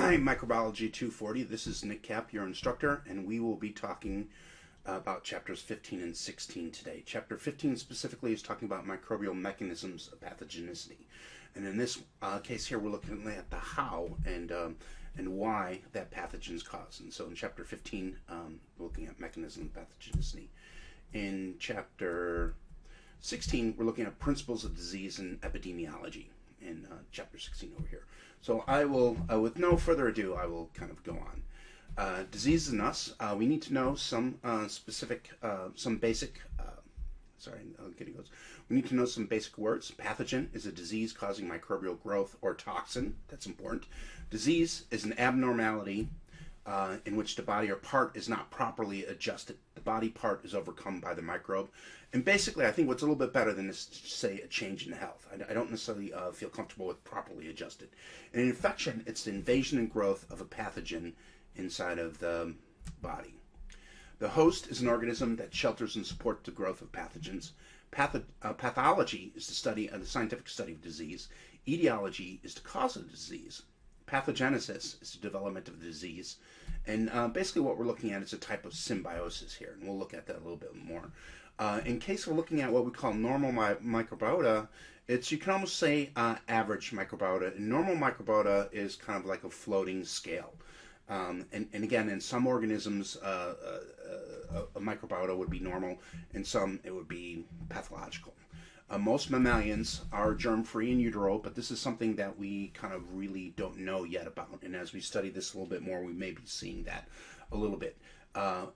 Hi, Microbiology 240. This is Nick Cap, your instructor, and we will be talking about chapters 15 and 16 today. Chapter 15 specifically is talking about microbial mechanisms of pathogenicity. And in this case here, we're looking at the how and why that pathogens cause. And so in chapter 15, we're looking at mechanism of pathogenicity. In chapter 16, we're looking at principles of disease and epidemiology in chapter 16 over here. So I will, with no further ado, I will kind of go on. Disease in us, we need to know some basic, we need to know some basic words. Pathogen is a disease causing microbial growth or toxin. That's important. Disease is an abnormality in which the body or part is not properly adjusted. The body part is overcome by the microbe. And basically, I think what's a little bit better than this, say, a change in health. I don't necessarily feel comfortable with properly adjusted. In an infection, it's the invasion and growth of a pathogen inside of the body. The host is an organism that shelters and supports the growth of pathogens. Pathology is the scientific study of disease. Etiology is the cause of the disease. Pathogenesis is the development of the disease. And basically what we're looking at is a type of symbiosis here, and we'll look at that a little bit more. In case we're looking at what we call normal microbiota, you can almost say average microbiota. And normal microbiota is kind of like a floating scale. And again, in some organisms, a microbiota would be normal. In some, it would be pathological. Most mammalians are germ-free in utero, but this is something that we kind of really don't know yet about. And as we study this a little bit more, we may be seeing that a little bit.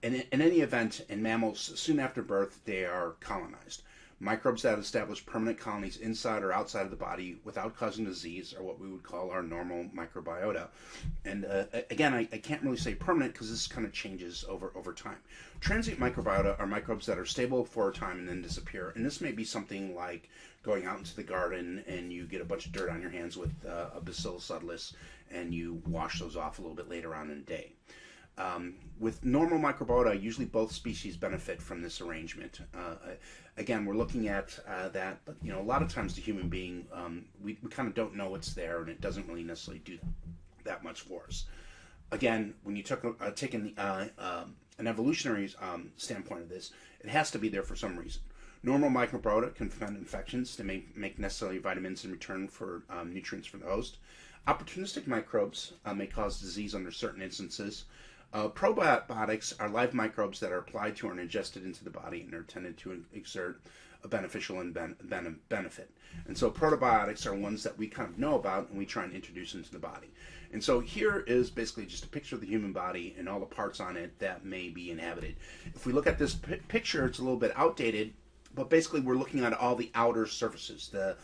In any event, in mammals, soon after birth, they are colonized. Microbes that establish permanent colonies inside or outside of the body without causing disease are what we would call our normal microbiota. And again, I can't really say permanent because this kind of changes over time. Transient microbiota are microbes that are stable for a time and then disappear. And this may be something like going out into the garden and you get a bunch of dirt on your hands with a Bacillus subtilis and you wash those off a little bit later on in the day. With normal microbiota, usually both species benefit from this arrangement. Again, we're looking at that, but a lot of times the human being, we kind of don't know what's there, and it doesn't really necessarily do that much for us. Again, when you take an evolutionary standpoint of this, it has to be there for some reason. Normal microbiota can prevent infections. They may make necessary vitamins in return for nutrients for the host. Opportunistic microbes may cause disease under certain instances. Probiotics are live microbes that are applied to and ingested into the body and are intended to exert a beneficial benefit. And so probiotics are ones that we kind of know about and we try and introduce into the body. And so here is basically just a picture of the human body and all the parts on it that may be inhabited. If we look at this picture, it's a little bit outdated, but basically we're looking at all the outer surfaces, the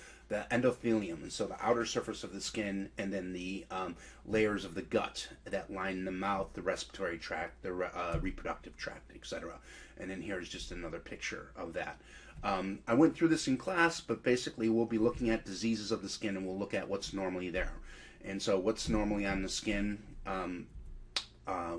endothelium, and so the outer surface of the skin, and then the layers of the gut that line the mouth, the respiratory tract, the reproductive tract, etc. And then here's just another picture of that. I went through this in class, but basically we'll be looking at diseases of the skin and we'll look at what's normally there. And so what's normally on the skin,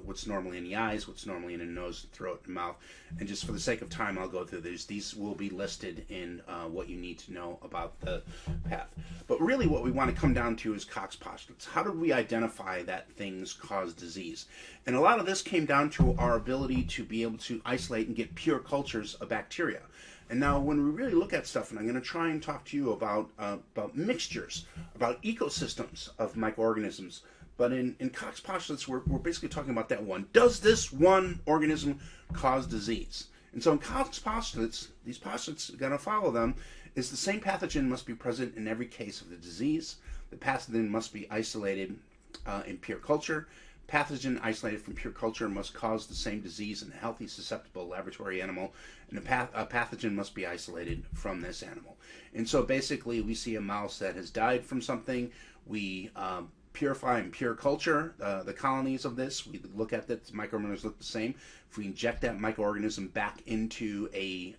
what's normally in the eyes, what's normally in the nose, throat, and mouth. And just for the sake of time, I'll go through these. These will be listed in what you need to know about the path. But really what we want to come down to is Koch's postulates. How do we identify that things cause disease? And a lot of this came down to our ability to be able to isolate and get pure cultures of bacteria. And now when we really look at stuff, and I'm going to try and talk to you about mixtures, about ecosystems of microorganisms, but in Koch's postulates, we're basically talking about that one. Does this one organism cause disease? And so in Koch's postulates, these postulates, you're going to follow them, is the same pathogen must be present in every case of the disease. The pathogen must be isolated in pure culture. Pathogen isolated from pure culture must cause the same disease in a healthy, susceptible laboratory animal, and a pathogen must be isolated from this animal. And so basically, we see a mouse that has died from something. We purify and pure culture the colonies of this. We look at that, microorganisms look the same. If we inject that microorganism back into a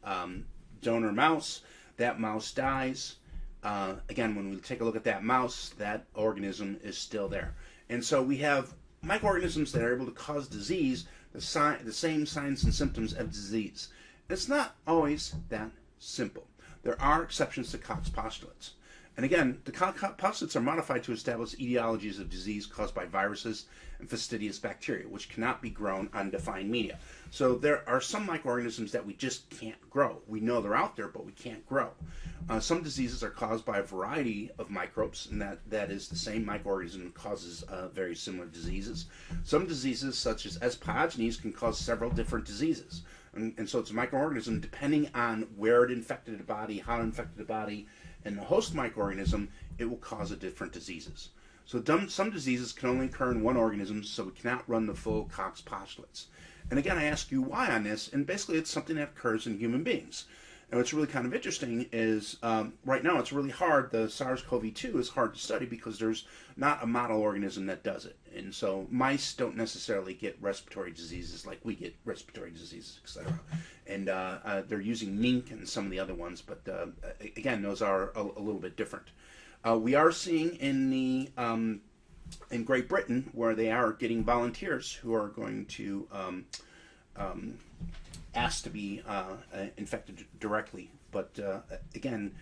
donor mouse, that mouse dies. Again, when we take a look at that mouse, that organism is still there. And so we have microorganisms that are able to cause disease, the same signs and symptoms of disease. It's not always that simple. There are exceptions to Koch's postulates. And again, the composites are modified to establish etiologies of disease caused by viruses and fastidious bacteria, which cannot be grown on defined media. So there are some microorganisms that we just can't grow. We know they're out there, but we can't grow. Some diseases are caused by a variety of microbes, and that is the same microorganism causes very similar diseases. Some diseases, such as S. pyogenes, can cause several different diseases. And so it's a microorganism, depending on where it infected the body, how it infected the body, and the host microorganism, it will cause a different diseases. So some diseases can only occur in one organism, so we cannot run the full Cox postulates. And again, I ask you why on this, and basically it's something that occurs in human beings. And what's really kind of interesting is right now it's really hard. The SARS-CoV-2 is hard to study because there's not a model organism that does it. And so mice don't necessarily get respiratory diseases like we get respiratory diseases, etc. And they're using mink and some of the other ones, but again, those are a little bit different. We are seeing in Great Britain where they are getting volunteers who are going to asked to be infected directly, but again,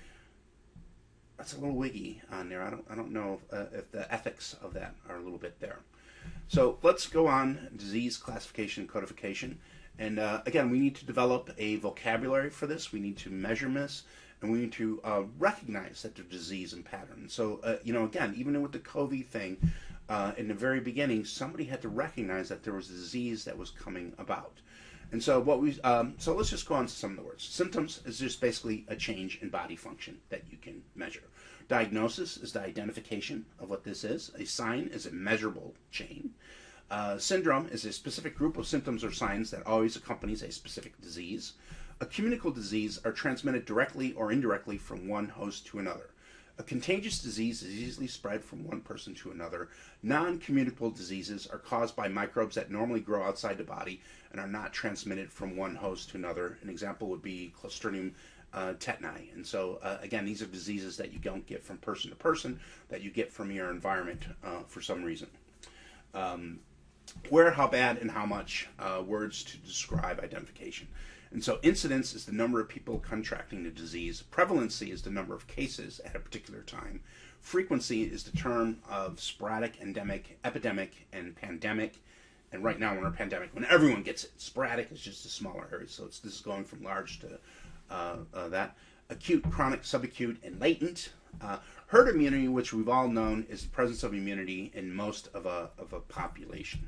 that's a little wiggy on there. I don't know if the ethics of that are a little bit there. So let's go on disease classification and codification. And again, we need to develop a vocabulary for this. We need to measure this, and we need to recognize that there's disease and pattern. So again, even with the COVID thing, in the very beginning, somebody had to recognize that there was a disease that was coming about. And so so let's just go on to some of the words. Symptoms is just basically a change in body function that you can measure. Diagnosis is the identification of what this is. A sign is a measurable chain. Syndrome is a specific group of symptoms or signs that always accompanies a specific disease. A communicable disease are transmitted directly or indirectly from one host to another. A contagious disease is easily spread from one person to another. Non-communicable diseases are caused by microbes that normally grow outside the body and are not transmitted from one host to another. An example would be Clostridium tetani. And so, again, these are diseases that you don't get from person to person, that you get from your environment for some reason. Where, how bad, and how much, words to describe identification. And so incidence is the number of people contracting the disease. Prevalency is the number of cases at a particular time. Frequency is the term of sporadic, endemic, epidemic, and pandemic. And right now we're in a pandemic when everyone gets it. Sporadic is just a smaller area. So this is going from large to that. Acute, chronic, subacute, and latent. Herd immunity, which we've all known, is the presence of immunity in most of a population.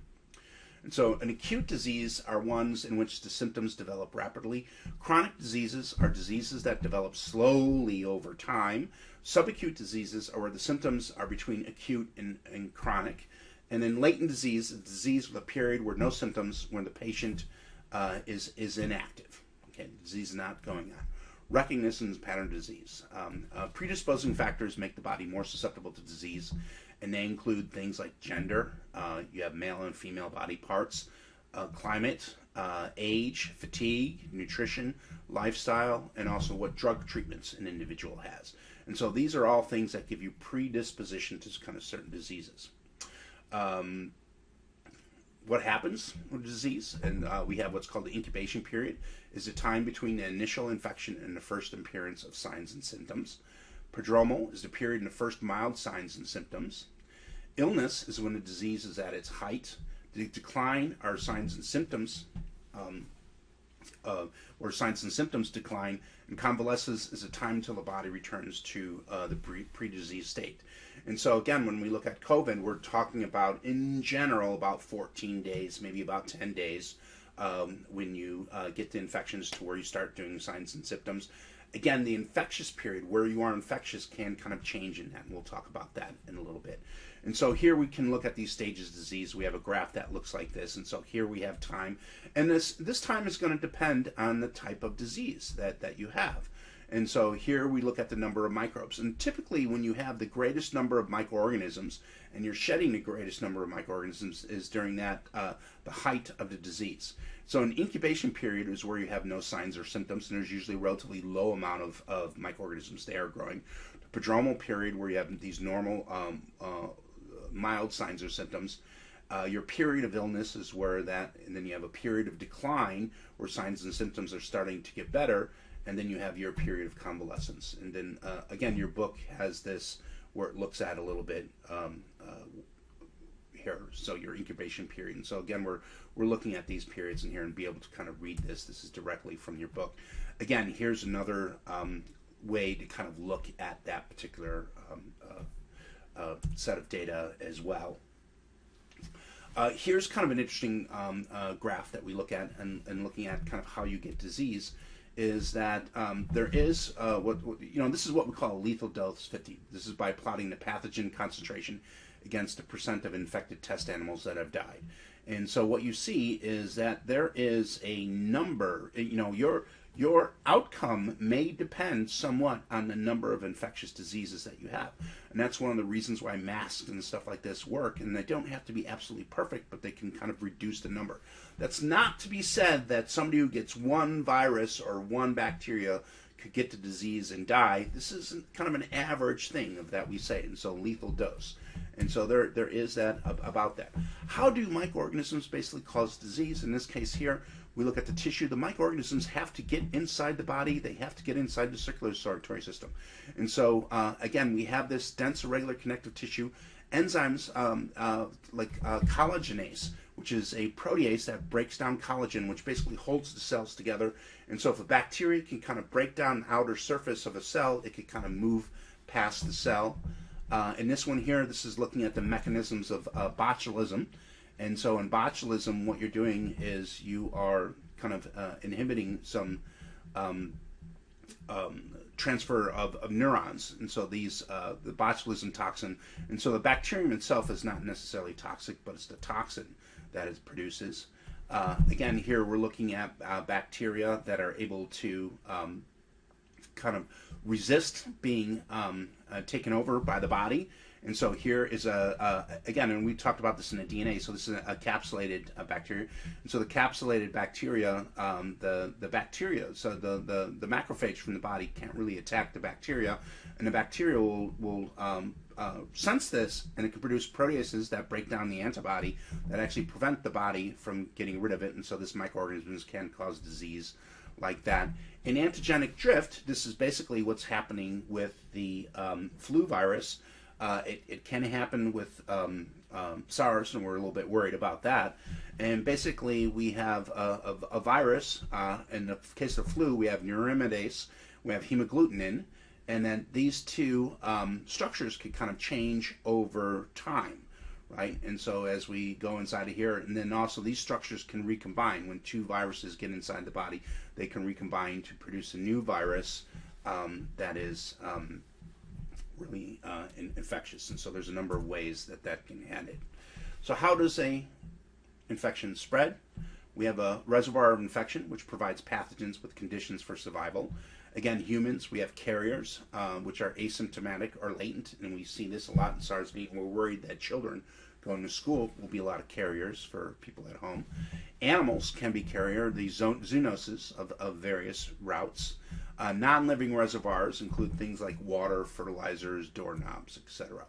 And so an acute disease are ones in which the symptoms develop rapidly. Chronic diseases are diseases that develop slowly over time. Subacute diseases are where the symptoms are between acute and chronic. And then latent disease is a disease with a period where no symptoms, when the patient is inactive. Okay, the disease is not going on. Recognition is pattern disease. Predisposing factors make the body more susceptible to disease, and they include things like gender. You have male and female body parts, climate, age, fatigue, nutrition, lifestyle, and also what drug treatments an individual has. And so these are all things that give you predisposition to kind of certain diseases. What happens with disease, and we have what's called the incubation period, is the time between the initial infection and the first appearance of signs and symptoms. Prodromal is the period in the first mild signs and symptoms. Illness is when the disease is at its height. The decline are signs and symptoms, where signs and symptoms decline, and convalescence is a time until the body returns to the pre-disease state. And so again, when we look at COVID, we're talking about, in general, about 14 days, maybe about 10 days, when you get the infections to where you start doing signs and symptoms. Again, the infectious period, where you are infectious, can kind of change in that, and we'll talk about that in a little bit. And so here we can look at these stages of disease. We have a graph that looks like this, and so here we have time. And this time is going to depend on the type of disease that you have. And so here we look at the number of microbes. And typically when you have the greatest number of microorganisms and you're shedding the greatest number of microorganisms is during that the height of the disease. So an incubation period is where you have no signs or symptoms, and there's usually a relatively low amount of microorganisms there growing. The prodromal period, where you have these normal mild signs or symptoms. Your period of illness is where that, and then you have a period of decline where signs and symptoms are starting to get better. and then you have your period of convalescence. And then again, your book has this where it looks at a little bit here, so your incubation period. And so again, we're looking at these periods in here and be able to kind of read this. This is directly from your book. Again, here's another way to kind of look at that particular set of data as well. Here's kind of an interesting graph that we look at, and looking at kind of how you get disease, is that there is this is what we call a lethal dose 50. This is by plotting the pathogen concentration against the percent of infected test animals that have died. And so what you see is that there is a number, your outcome may depend somewhat on the number of infectious diseases that you have. And that's one of the reasons why masks and stuff like this work. And they don't have to be absolutely perfect, but they can kind of reduce the number. That's not to be said that somebody who gets one virus or one bacteria could get the disease and die. This is kind of an average thing of that we say, and so lethal dose. And so there is that about that. How do microorganisms basically cause disease? In this case here, we look at the tissue. The microorganisms have to get inside the body. They have to get inside the circulatory system. And so, again, we have this dense irregular connective tissue. Enzymes like collagenase, which is a protease that breaks down collagen, which basically holds the cells together. And so if a bacteria can kind of break down the outer surface of a cell, it can kind of move past the cell. In this one here, this is looking at the mechanisms of botulism. And so in botulism, what you're doing is you are kind of inhibiting some transfer of neurons. And so these, the botulism toxin, and so the bacterium itself is not necessarily toxic, but it's the toxin that it produces. Again, here we're looking at bacteria that are able to kind of resist being taken over by the body. And so here is again, and we talked about this in the DNA, so this is a capsulated bacteria. And so the capsulated bacteria, the bacteria, so the macrophage from the body can't really attack the bacteria, and the bacteria will sense this, and it can produce proteases that break down the antibody that actually prevent the body from getting rid of it, and so this microorganisms can cause disease like that. In antigenic drift, this is basically what's happening with the flu virus. It can happen with SARS, and we're a little bit worried about that. And basically, we have a virus. In the case of flu, we have neuraminidase, we have hemagglutinin, and then these two structures can kind of change over time, right? And so as we go inside of here, and then also these structures can recombine. When two viruses get inside the body, they can recombine to produce a new virus that is really infectious. And so there's a number of ways that that can hand it. So how does a infection spread? We have a reservoir of infection, which provides pathogens with conditions for survival. Again, humans, we have carriers, which are asymptomatic or latent, and we see this a lot in SARS-CoV, and we're worried that children going to school will be a lot of carriers for people at home. Animals can be carrier, these zoonoses of various routes. Non-living reservoirs include things like water, fertilizers, doorknobs, etc.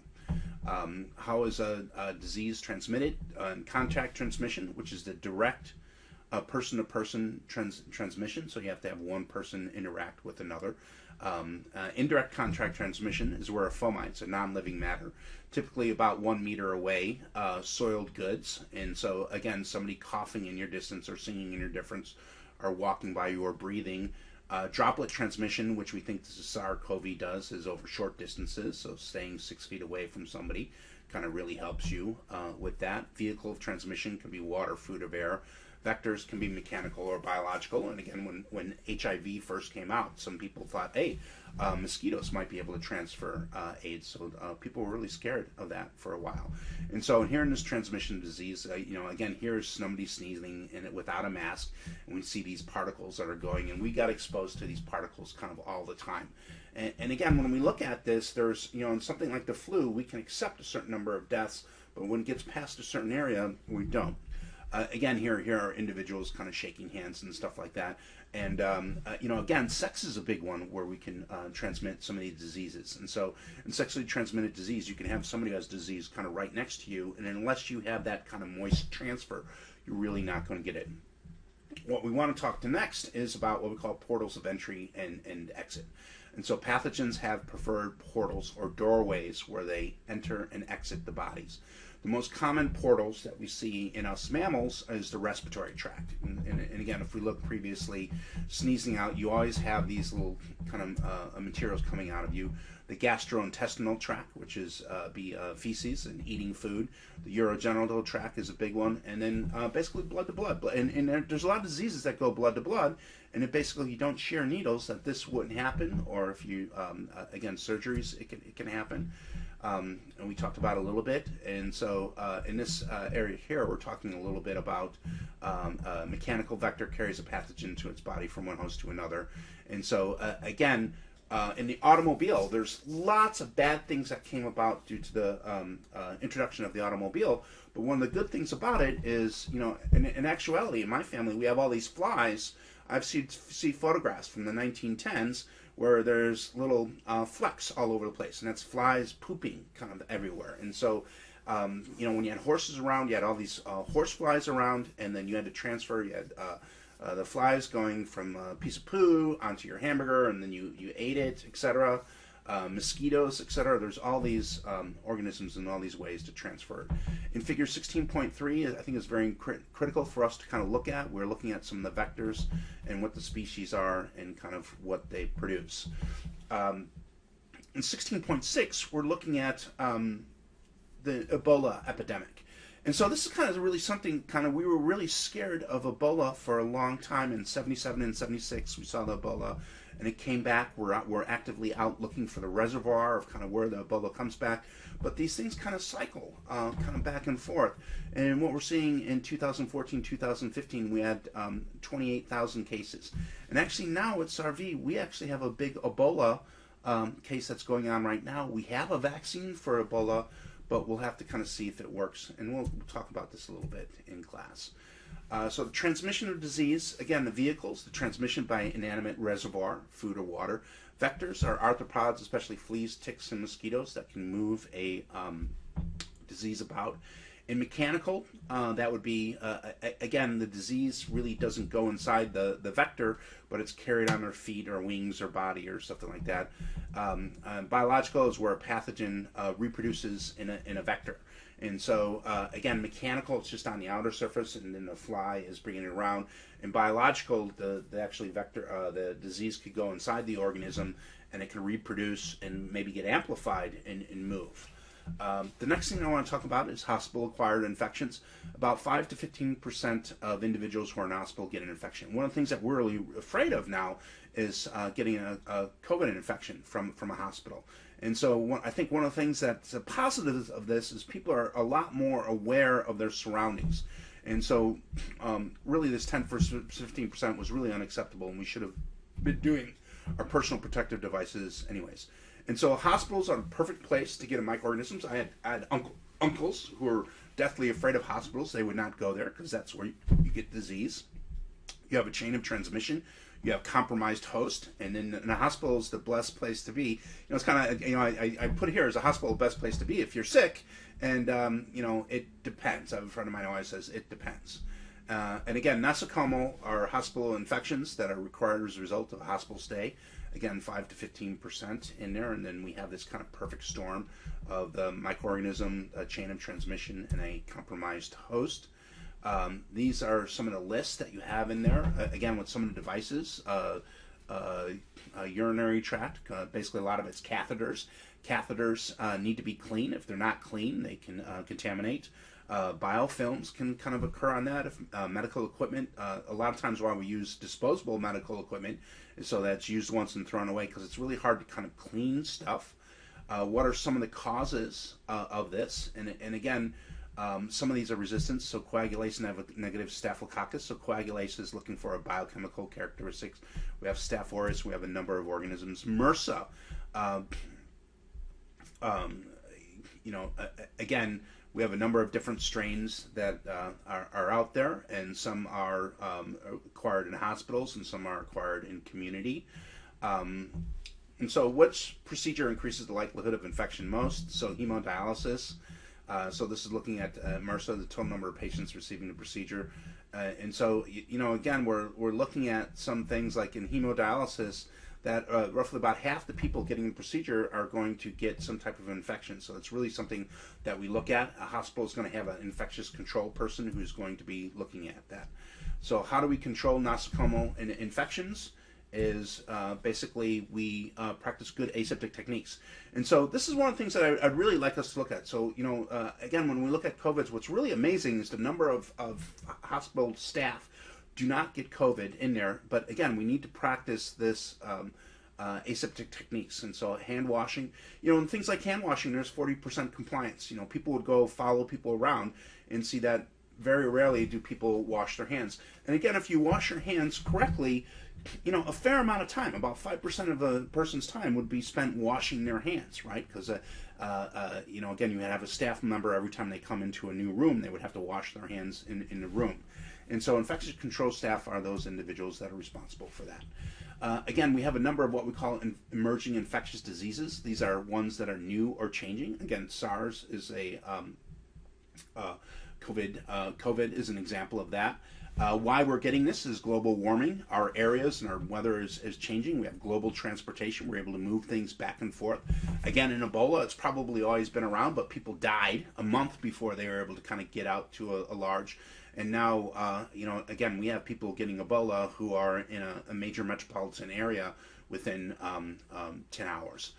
How is a disease transmitted? Contact transmission, which is the direct person-to-person transmission, so you have to have one person interact with another. Indirect contact transmission is where a fomite, a non-living matter, typically about 1 meter away, soiled goods, and so again, somebody coughing in your distance or singing in your difference, or walking by you or breathing. Droplet transmission, which we think this is SARS-CoV does, is over short distances, so staying 6 feet away from somebody kind of really helps you with that. Vehicle of transmission can be water, food, or air. Vectors can be mechanical or biological, and again, when HIV first came out, some people thought, hey, mosquitoes might be able to transfer AIDS, so people were really scared of that for a while. And so here in this transmission disease, again, here's somebody sneezing in it without a mask, and we see these particles that are going, and we got exposed to these particles kind of all the time. And again, when we look at this, there's, in something like the flu, we can accept a certain number of deaths, but when it gets past a certain area, we don't. Again, here are individuals kind of shaking hands and stuff like that. And, again, sex is a big one where we can transmit some of these diseases. And so in sexually transmitted disease, you can have somebody who has disease kind of right next to you, and unless you have that kind of moist transfer, you're really not going to get it. What we want to talk to next is about what we call portals of entry and exit. And so pathogens have preferred portals or doorways where they enter and exit the bodies. The most common portals that we see in us mammals is the respiratory tract. And again, if we look previously, sneezing out, you always have these little kind of materials coming out of you. The gastrointestinal tract, which is feces and eating food. The urogenital tract is a big one. And then basically blood to blood. And there's a lot of diseases that go blood to blood. And if basically you don't shear needles, that this wouldn't happen. Or if you, again, surgeries, it can happen. And we talked about it a little bit. And so in this area here, we're talking a little bit about a mechanical vector carries a pathogen to its body from one host to another. And so again, in the automobile, there's lots of bad things that came about due to the introduction of the automobile. But one of the good things about it is, you know, in actuality, in my family, we have all these flies. I've seen photographs from the 1910s where there's little flecks all over the place, and that's flies pooping kind of everywhere. And so, you know, when you had horses around, you had all these horse flies around, and then you had to transfer. You had the flies going from a piece of poo onto your hamburger, and then you ate it, etc. Mosquitoes, etc. There's all these organisms and all these ways to transfer it. In figure 16.3, I think is very critical for us to kind of look at. We're looking at some of the vectors and what the species are and kind of what they produce. In 16.6, we're looking at the Ebola epidemic. And so this is kind of really something, we were really scared of Ebola for a long time. In 77 and 76, we saw the Ebola, and it came back. We're actively out looking for the reservoir of kind of where the Ebola comes back. But these things kind of cycle, kind of back and forth. And what we're seeing in 2014, 2015, we had 28,000 cases. And actually now at SARV, we actually have a big Ebola case that's going on right now. We have a vaccine for Ebola, but we'll have to kind of see if it works. And we'll talk about this a little bit in class. So the transmission of disease, again, the vehicles, the transmission by inanimate reservoir, food or water. Vectors are arthropods, especially fleas, ticks, and mosquitoes that can move a disease about. In mechanical, that would be, again, the disease really doesn't go inside the vector, but it's carried on their feet or wings or body or something like that. Biological is where a pathogen reproduces in a vector. And so, again, mechanical, it's just on the outer surface, and then the fly is bringing it around. In biological, the actually vector, the disease could go inside the organism, and it can reproduce and maybe get amplified and move. The next thing I want to talk about is hospital-acquired infections. About 5 to 15% of individuals who are in hospital get an infection. One of the things that we're really afraid of now is getting a COVID infection from a hospital. And so I think one of the things that's a positive of this is people are a lot more aware of their surroundings. And so really this 10 to 15% was really unacceptable, and we should have been doing our personal protective devices anyways. And so hospitals are the perfect place to get microorganisms. I had uncles who were deathly afraid of hospitals. They would not go there because that's where you get disease. You have a chain of transmission. You have compromised host, and then the hospital is the best place to be. You know, it's kind of, you know, I put it here as a hospital the best place to be if you're sick, and you know, it depends. I have a friend of mine who always says it depends. And again, nosocomial are hospital infections that are required as a result of a hospital stay. Again, 5 to 15% in there, and then we have this kind of perfect storm of the microorganism, a chain of transmission, and a compromised host. These are some of the lists that you have in there. Again, with some of the devices, urinary tract, basically a lot of it's catheters. Catheters need to be clean. If they're not clean, they can contaminate. Biofilms can kind of occur on that. If medical equipment, a lot of times why we use disposable medical equipment is so that it's used once and thrown away, because it's really hard to kind of clean stuff. What are some of the causes of this? And again, some of these are resistant, so coagulase negative staphylococcus. So coagulase is looking for a biochemical characteristics. We have Staph aureus. We have a number of organisms. MRSA, you know, again, we have a number of different strains that are out there, and some are acquired in hospitals, and some are acquired in community. And so which procedure increases the likelihood of infection most? So hemodialysis. So this is looking at MRSA, the total number of patients receiving the procedure. And so, again, we're looking at some things like in hemodialysis that roughly about half the people getting the procedure are going to get some type of infection. So it's really something that we look at. A hospital is going to have an infectious control person who's going to be looking at that. So how do we control nosocomial infections? Is basically we practice good aseptic techniques. And so this is one of the things that I'd really like us to look at. So, again, when we look at COVID, what's really amazing is the number of hospital staff do not get COVID in there. But again, we need to practice this aseptic techniques. And so hand washing, and things like hand washing, there's 40% compliance. People would go follow people around and see that very rarely do people wash their hands. And again, if you wash your hands correctly, a fair amount of time, about 5% of a person's time would be spent washing their hands, right? Because, again, you have a staff member every time they come into a new room, they would have to wash their hands in the room. And so infectious control staff are those individuals that are responsible for that. Again, we have a number of what we call emerging infectious diseases. These are ones that are new or changing. Again, SARS is a COVID is an example of that. Why we're getting this is global warming. Our areas and our weather is changing. We have global transportation. We're able to move things back and forth. Again, in Ebola, it's probably always been around, but people died a month before they were able to kind of get out to a large. And now, again, we have people getting Ebola who are in a major metropolitan area within 10 hours.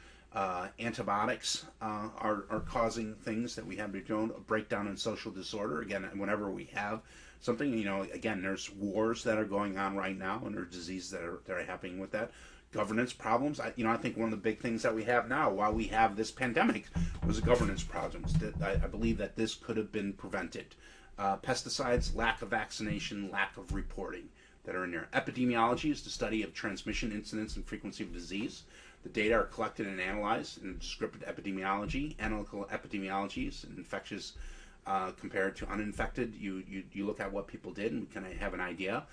Antibiotics are causing things that we have to do, a breakdown in social disorder. Again, whenever we have something, again, there's wars that are going on right now, and there's diseases that are happening with that. Governance problems. I think one of the big things that we have now, while we have this pandemic, was the governance problems. I believe that this could have been prevented. Pesticides, lack of vaccination, lack of reporting that are in there. Epidemiology is the study of transmission, incidence, and frequency of disease. The data are collected and analyzed in descriptive epidemiology, analytical epidemiologies, and infectious compared to uninfected. You look at what people did and kind of have an idea.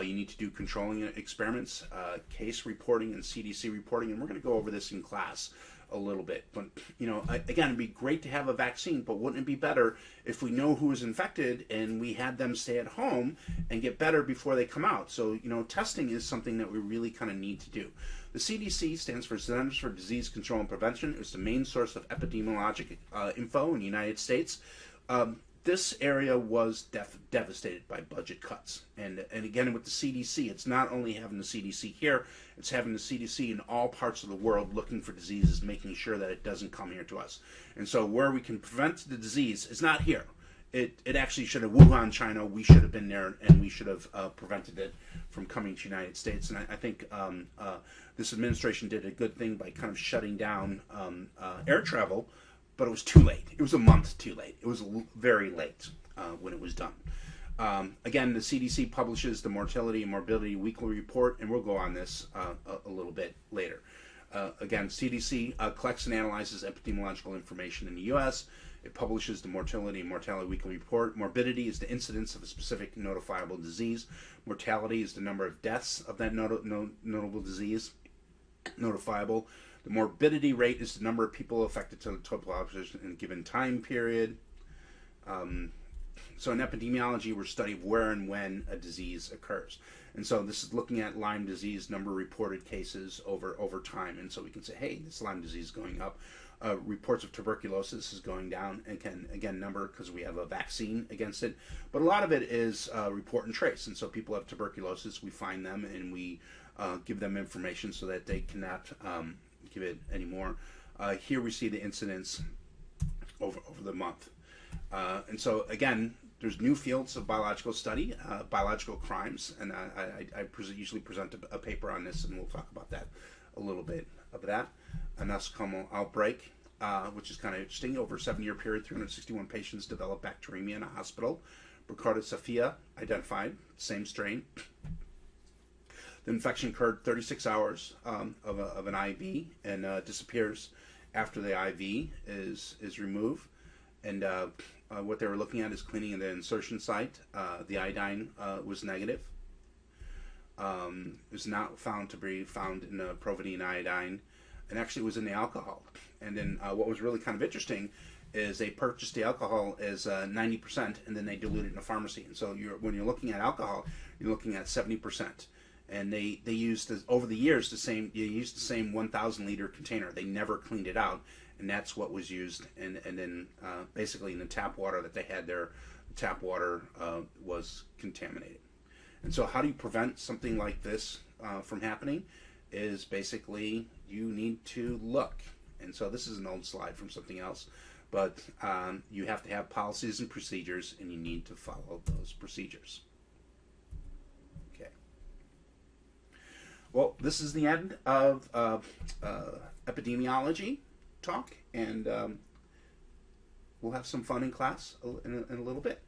You need to do controlling experiments, case reporting, and CDC reporting, and we're going to go over this in class a little bit. But, again, it'd be great to have a vaccine, but wouldn't it be better if we know who is infected and we had them stay at home and get better before they come out? So, testing is something that we really kind of need to do. The CDC stands for Centers for Disease Control and Prevention. It's the main source of epidemiologic info in the United States. This area was devastated by budget cuts. And again, with the CDC, it's not only having the CDC here, it's having the CDC in all parts of the world looking for diseases, making sure that it doesn't come here to us. And so where we can prevent the disease is not here. It actually should have Wuhan, China. We should have been there, and we should have prevented it from coming to the United States. And I think this administration did a good thing by kind of shutting down air travel, but it was too late. It was a month too late. It was very late when it was done. Again, the CDC publishes the Mortality and Morbidity Weekly Report, and we'll go on this a little bit later. Again, CDC collects and analyzes epidemiological information in the U.S. It publishes the Mortality and Mortality Weekly Report. Morbidity is the incidence of a specific notifiable disease. Mortality is the number of deaths of that notable disease, notifiable. The morbidity rate is the number of people affected to the total population in a given time period. So in epidemiology, we're studying where and when a disease occurs. And so this is looking at Lyme disease, number of reported cases over time. And so we can say, hey, this Lyme disease is going up. Reports of tuberculosis is going down, and again, number, because we have a vaccine against it. But a lot of it is report and trace. And so people have tuberculosis, we find them, and we give them information so that they cannot give it anymore. Here we see the incidence over the month. And so again, there's new fields of biological study, biological crimes, and I usually present a paper on this, and we'll talk about that a little bit of that. A nosocomial outbreak, which is kind of interesting. Over a 7-year period, 361 patients developed bacteremia in a hospital. Burkhardt Sophia identified, same strain. The infection occurred 36 hours of an IV and disappears after the IV is removed. And what they were looking at is cleaning of the insertion site. The iodine was negative. It was not found to be found in the providine iodine, and actually it was in the alcohol. And then what was really kind of interesting is they purchase the alcohol as 90%, and then they dilute it in a pharmacy. And so when you're looking at alcohol, you're looking at 70%. And they used over the years you used the same 1,000 liter container. They never cleaned it out, and that's what was used. And then basically in the tap water that they had there, the tap water was contaminated. And so how do you prevent something like this from happening? Is basically you need to look. And so this is an old slide from something else, but you have to have policies and procedures, and you need to follow those procedures. Okay. Well, this is the end of epidemiology talk, and we'll have some fun in class in a little bit.